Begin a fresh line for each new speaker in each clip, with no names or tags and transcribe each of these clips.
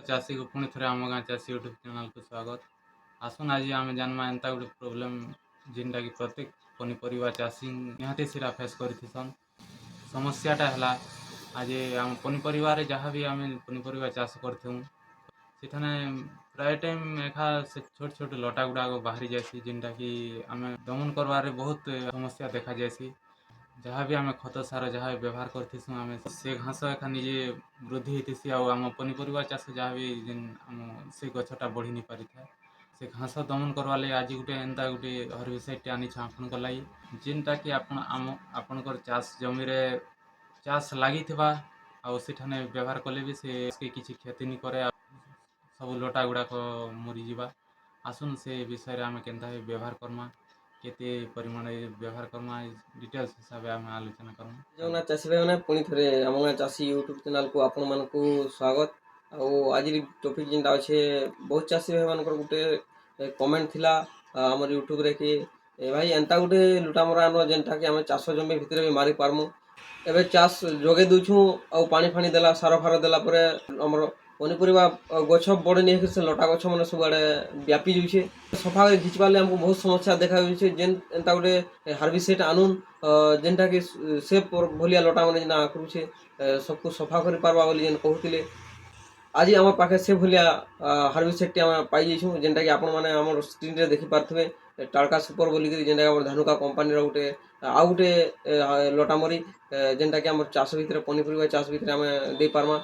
चाषी को पुणी थे आम गाँ चाषी यूट्यूब चैनल को स्वागत। आसन आज आम जानमा एंता गोटे प्रोब्लेम जिनटा कि प्रत्येक पनीपरिया चाषी निहाती सीरा फेस करथिसन। समस्याटा है आज आम पनीपरिया जहाँ भी आम पनीपरिया चाष करथूँ सेठाने प्राय टाइम एखा से छोट छोट लटा गुड़ाक बाहरी जासी जिनटा कि आम दमन करबारे बहुत समस्या देखा जासी। जहाँ भी आम खत सार जहाँ भी व्यवहार करथिसुँ आम से घास एखा निजे वृद्धि होती आम पनीपरिया चाष जहाँ भी जेन आम से गछटा बढ़ी नहीं पारि था से घास दमन करवा लगे आज गोटे एंता गोटे हर्बिसाइड आनी आपन लगी जेनटा कि आपणकर चाष जमी चाष लगी आठाने व्यवहार कले भी से किसी क्षति नहीं करे सब लटा गुड़ाक मरीजा। आसुन से विषय आम के व्यवहार करमा केते परिमाण व्यवहार करमा डिटेल्स हिसाब से आम आलोचना करमा।
जो चाषी भाई मैंने पुणी थे आम गाँ चाषी यूट्यूब चैनल को आपण मान स्वागत। आज टॉपिक जिनटा अच्छे बहुत चाषी भाई मान गोटे कमेंट थिला आमर यूट्यूब रे कि भाई एंता गोटे लुटामरा जेनटा कि आम चाष जमी भितर भी मारी पारमु एबे चाष जोगे दूछू आउ पानी फाणी देला सार फार देला परे हमर पनीपरिया गछ बड़े नहीं से लटा गछ मैंने सब आड़े व्यापी जाऊे सफा घिचवार आमको बहुत समस्या देखा जेन एंता गोटे हार्बिसाइड आनुन जेनटा कि से भलिया लटा मैंने जेना आकरुचे सबको सफा कर पार्बा बोली जेन कहते आज आम पाखे से भलिया हार्बिसाइड आम पाई जाइछू जेनटा कि आपण मैंने आम स्क्रीन रे देखि पारथिबे टाड़का सुपर बोलिक जेनटा कि धानुका कंपानी गोटे आउ गोटे लटामरी जेनटा कि आम चाष भितर पनीपरिया चाष भितर आम दे पार्मा।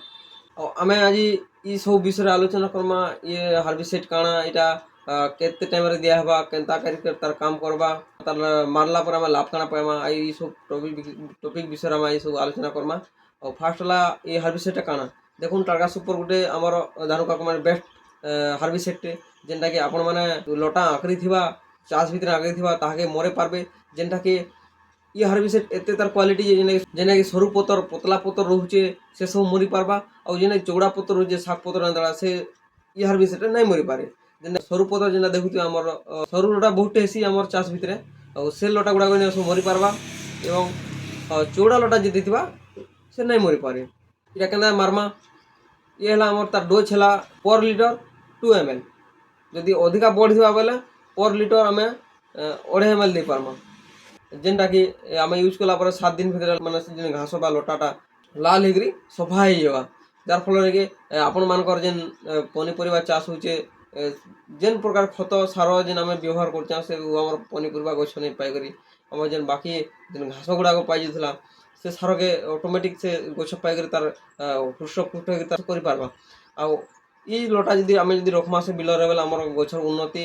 आम आज ये सब विषय आलोचना करमा ये हार्बिसाइड काଣା यहाँ केते टाइम रे दिया हबा केनता कर तार काम करबा तार मारला पर आम लाभ काଣା पाइमा ये सब टॉपिक विषय आम ये सब आलोचना करमा। और फास्ट ला ये हार्बिसाइड काଣା देखुन टार्गा सुपर गोटे आमर धानुका कंपानी बेस्ट हार्बिसाइड जेनटा कि आपण माने लटा आकरी थिबा चाष भितर आकरी थिबा ताहाके मरे पारबे जेनटा कि ये हार्बिसाइड एते तार क्वालिटी जेना कि सरू पतर पतला पतर रोचे से सब मरी पारबा और जेना चौड़ा पतर रोचे शाक पतर अंतरा से ये हार्बिसाइड नहीं मरी पारे जेना सरू पतर जेना देखुथिबा हमर सरू लटा बहुत हेसी हमर चाष भितर और से लटा गुडा सब मरी पारबा एवं चौड़ा लटा जे थिबा से नहीं मरी पारे। इटा केना मारमा ये हला हमर तार डोज हला पर लीटर 2 ml जदि अधिका बढ़िबा बेले पर लीटर आम 2.5 ml दे पारमा जेनटा कि आम यूज कला 7 दिन भीतर मैंने घास बा लटाटा लाल होकर सफा हो जार फल कि आपण मानकर जेन पनीपरिया चाष होचे जेन प्रकार खत सार जेन आम व्यवहार कर से आम पनीपरिया गछ नहीं पाइक आम जेन बाकी जेन घास गुड़ाक पाई जाता से सार के ऑटोमेटिक से गछ पाइक तार हृष्टपुष्ट कर पार्बा। आउ ये लटा जदि आम जदि रखमा से बिल बेले आम गछर उन्नति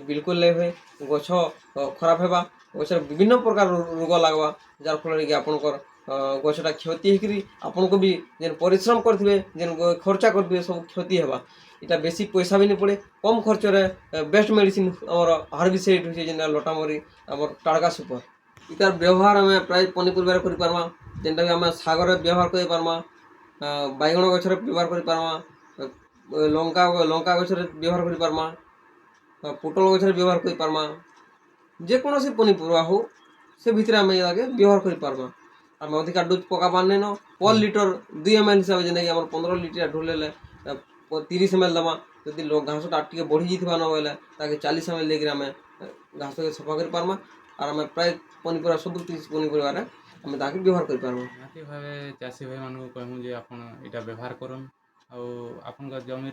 बिल्कुल नहीं हुए गछ खराब होगा गछर विभिन्न प्रकार रोग लगवा जार फल कि आपंकर गछटा क्षति होकर आपन को भी जेन परिश्रम करेंगे जेन खर्चा करेंगे सब क्षति होगा। इटा बेसी पैसा भी नहीं पड़े कम खर्च रे बेस्ट मेडिसिन आमर हार्बिसाइड होचे जेन लटामरी आमर टाड़का सुपर इतार व्यवहार आम प्राय पनीपरिया कर पार्मा जेनटा कि आम सागर व्यवहार कर पार्मा बैगण गछर व्यवहार कर पार्मा लंका लंका गछर व्यवहार कर पार्मा पोटल गछर व्यवहार कर पार्मा जेकोसी पनीपरिया हो से भितर आम व्यवहार कर पार्मा। आम अधिका डोज पका पारने न पर लीटर 2 ml हिसाब से जेना 15 लीटर ढोले 30 ml दमा जदि घासटा टे बढ़ी जाइए न बोले ताकि 40 ml लेकर आम घास के सफा कर पार्मा और आम प्राय पनीपरिया सब पनीपरिया आम ताकि व्यवहार कर पार्मा।
निहाती भाव चाषी भाई मानू कहूँ जे आपन इटा व्यवहार करन आपन जमी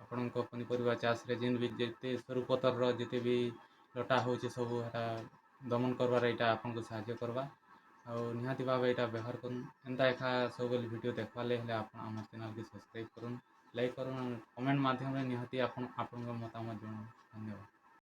आपण पनीपरिया चाष रे जेन भी जिते सरू पतर जिते भी लटा हो सब दमन करवार यहाँ आपन को साहाय्य करवा और निहाती भाव यहाँ व्यवहार करूँ एंता एखा सब वीडियो देखवा ले आम चैनल के सब्सक्राइब करूँ लाइक करूँ कमेंट माध्यम निहाती आपण मतामत जनाऊँ। धन्यवाद।